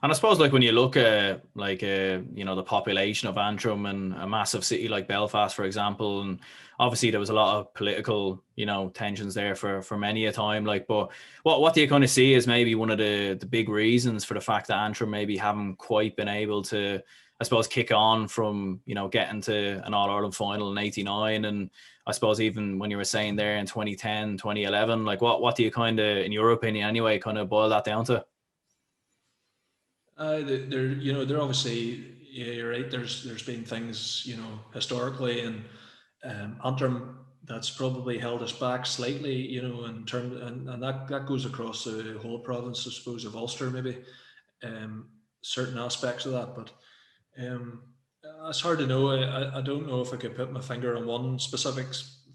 And I suppose like when you look at like the population of Antrim and a massive city like Belfast, for example, and obviously there was a lot of political tensions there for many a time. Like, but what do you kind of see as maybe one of the big reasons for the fact that Antrim maybe haven't quite been able to, I suppose, kick on from getting to an All Ireland final in '89, and I suppose even when you were saying there in 2010, 2011, like what do you kind of, in your opinion anyway, kind of boil that down to? They're obviously, yeah, you're right. There's been things, historically, and Antrim that's probably held us back slightly, in terms, and that goes across the whole province, I suppose, of Ulster, maybe, um, certain aspects of that. But um, it's hard to know. I don't know if I could put my finger on one specific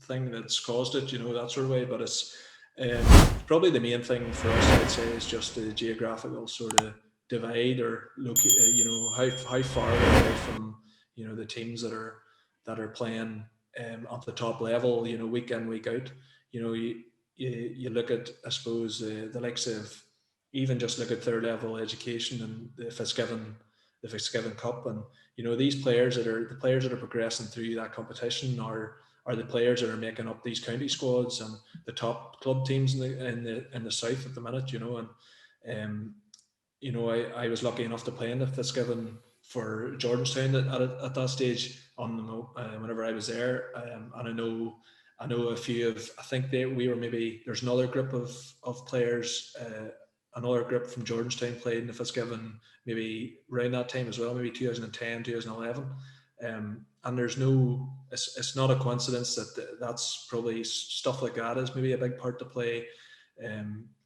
thing that's caused it, that sort of way. But probably the main thing for us, I'd say, is just the geographical sort of divide, or look, how far we're away from the teams that are playing at the top level, week in, week out. You look at, I suppose, the likes of, even just look at third level education and the Fitzgibbon Cup, and these players that are progressing through that competition are the players that are making up these county squads and the top club teams in the south at the minute. And I was lucky enough to play in the Fitzgibbon for Jordanstown at that stage whenever I was there, and I know a few of, I think we were, maybe there's another group of players, another group from Jordanstown played in the Fitzgibbon maybe around that time as well, maybe 2010, 2011. And it's not a coincidence that's probably stuff like that is maybe a big part to play,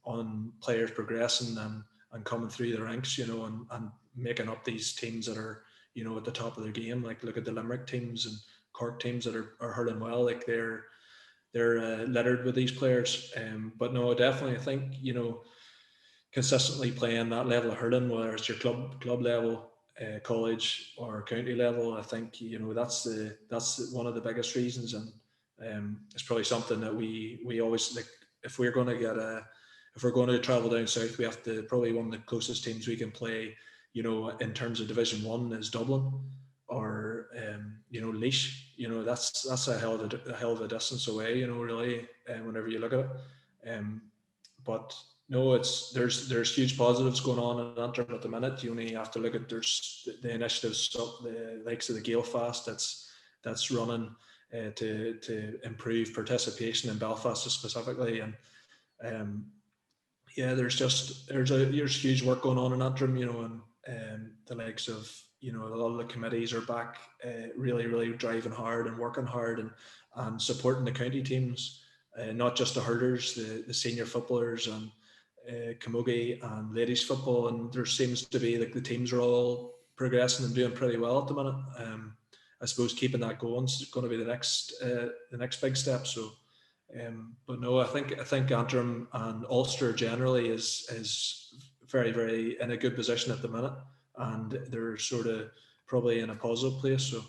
on players progressing and coming through the ranks, and making up these teams that are, at the top of their game. Like, look at the Limerick teams and Cork teams that are hurling well. Like, they're littered with these players. But no, definitely, I think, consistently playing that level of hurling, whether it's your club level, college or county level, I think that's one of the biggest reasons. And it's probably something that we always like. If we're going to travel down south, we have to, probably one of the closest teams we can play, in terms of Division One, is Dublin, or Laois. That's a hell of a distance away. Really, whenever you look at it. But no, there's huge positives going on in Antrim at the minute. You only have to look at, there's the initiatives, the likes of the Gale Fast that's running, to improve participation in Belfast specifically. And um, yeah, there's huge work going on in Antrim, and the likes of, a lot of the committees are back, really, really driving hard and working hard, and supporting the county teams, not just the hurlers, the senior footballers, and camogie and ladies football. And there seems to be, like, the teams are all progressing and doing pretty well at the minute. I suppose keeping that going is going to be the next big step. So, but no, I think Antrim and Ulster generally is very, very in a good position at the minute, and they're sort of probably in a positive place. So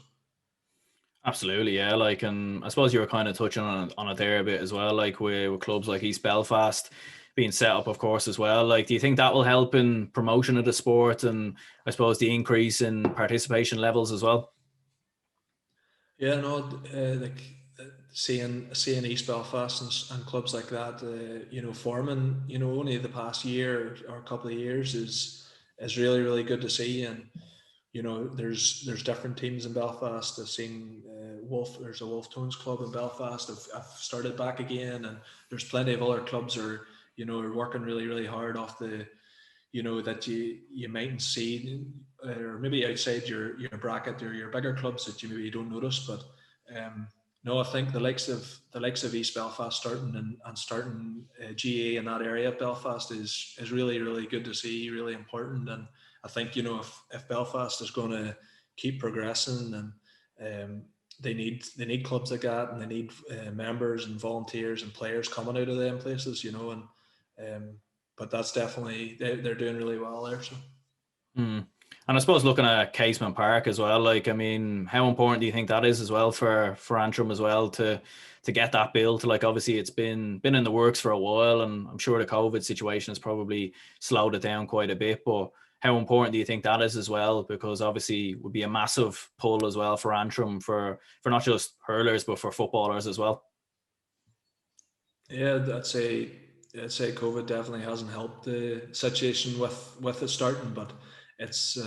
Absolutely, yeah. Like, and I suppose you were kind of touching on it there a bit as well. Like with clubs like East Belfast being set up, of course, as well. Like, do you think that will help in promotion of the sport, and I suppose the increase in participation levels as well? yeah, no, like, seeing East Belfast and clubs like that, forming, only the past year or a couple of years is really, really good to see. And there's different teams in Belfast. I've seen, there's a Wolf Tones club in Belfast. I've started back again, and there's plenty of other clubs are working really, really hard off that you mightn't see, or maybe outside your bracket, or your bigger clubs that you maybe don't notice. But um, no, I think the likes of East Belfast starting, and starting, GA in that area of Belfast is really, really good to see, really important. And I think, if Belfast is going to keep progressing, and they need clubs like that, and they need, members and volunteers and players coming out of them places, and but that's definitely, they're doing really well there. So Mm. And I suppose looking at Casement Park as well, like, I mean, how important do you think that is as well for Antrim as well to get that built? Like, obviously it's been in the works for a while, and I'm sure the COVID situation has probably slowed it down quite a bit. But how important do you think that is as well? Because obviously it would be a massive pull as well for Antrim for not just hurlers but for footballers as well. Yeah, I'd say COVID definitely hasn't helped the situation with it starting, but it's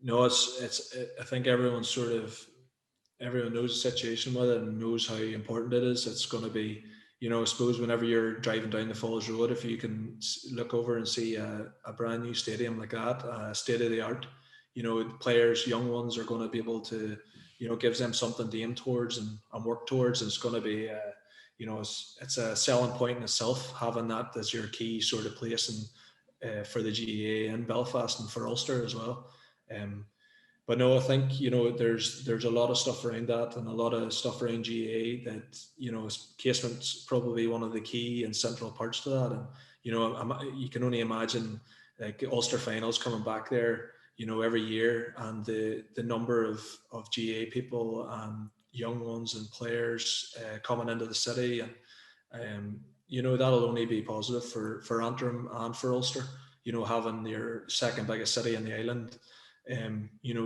no, it's I think everyone knows the situation with it and knows how important it is. It's going to be, I suppose whenever you're driving down the Falls Road, if you can look over and see a brand new stadium like that, state of the art, players, young ones are going to be able to, gives them something to aim towards and work towards. And it's going to be, it's a selling point in itself, having that as your key sort of place and for the GAA in Belfast and for Ulster as well. But no, I think there's a lot of stuff around that and a lot of stuff around GAA that casement's probably one of the key and central parts to that. And you can only imagine like Ulster finals coming back there, every year, and the number of GAA people and young ones and players coming into the city, and that'll only be positive for Antrim and for Ulster. Having your second biggest city in the island,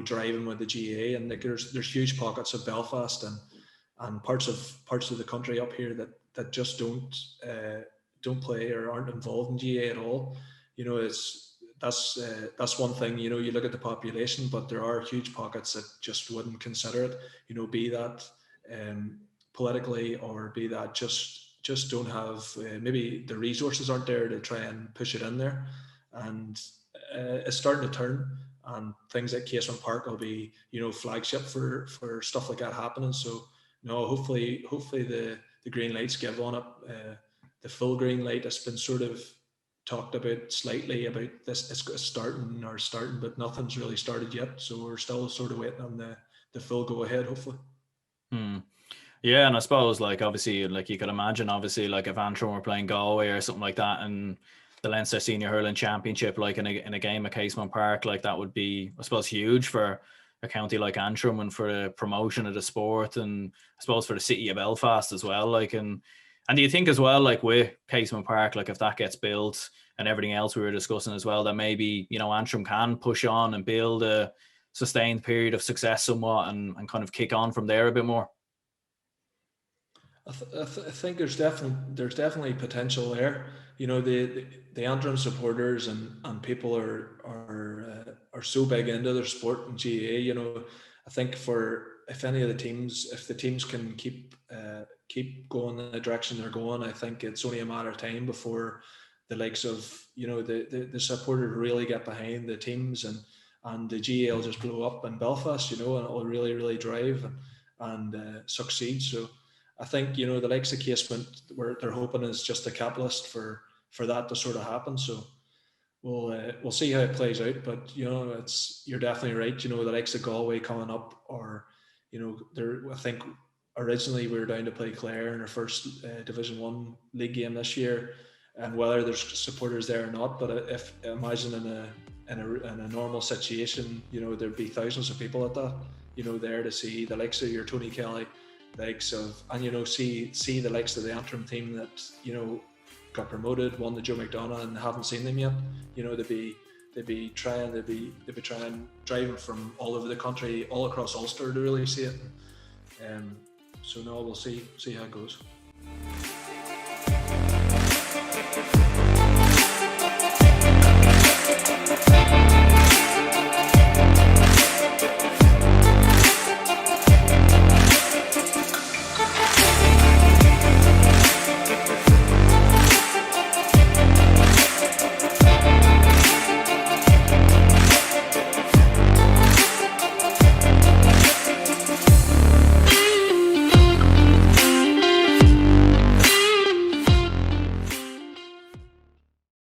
driving with the GAA, and like there's huge pockets of Belfast and parts of the country up here that just don't play or aren't involved in GAA at all. That's one thing. You look at the population, but there are huge pockets that just wouldn't consider it. Be that politically, or be that just don't have maybe the resources aren't there to try and push it in there, and it's starting to turn. And things like Casement Park will be, flagship for stuff like that happening. So, no, hopefully the green light's give on it. The full green light has been sort of talked about slightly about this. It's starting, but nothing's really started yet. So we're still sort of waiting on the full go ahead, hopefully. Yeah, and I suppose like obviously like you could imagine obviously like if Antrim were playing Galway or something like that, and the Leinster Senior Hurling Championship, like in a game at Casement Park, like that would be, I suppose, huge for a county like Antrim and for the promotion of the sport, and I suppose for the city of Belfast as well. Like, and do you think as well, like with Casement Park, like if that gets built and everything else we were discussing as well, that maybe, Antrim can push on and build a sustained period of success somewhat and kind of kick on from there a bit more? I think there's definitely potential there. The Antrim supporters and people are so big into their sport in GAA. I think if the teams can keep going in the direction they're going, I think it's only a matter of time before the likes of the supporters really get behind the teams, and the GAA will just blow up in Belfast, and it'll really really drive and succeed. So I think the likes of Casement, where they're hoping is just a catalyst for that to sort of happen. So we'll see how it plays out. But you're definitely right. The likes of Galway coming up, or I think originally we were down to play Clare in our first Division 1 league game this year, and whether there's supporters there or not. But if imagine in a normal situation, there'd be thousands of people at that, there to see the likes of your Tony Kelly, likes of, and see the likes of the Antrim team that got promoted, won the Joe McDonagh, and haven't seen them yet. They'd be trying driving from all over the country, all across Ulster to really see it. So no, we'll see how it goes.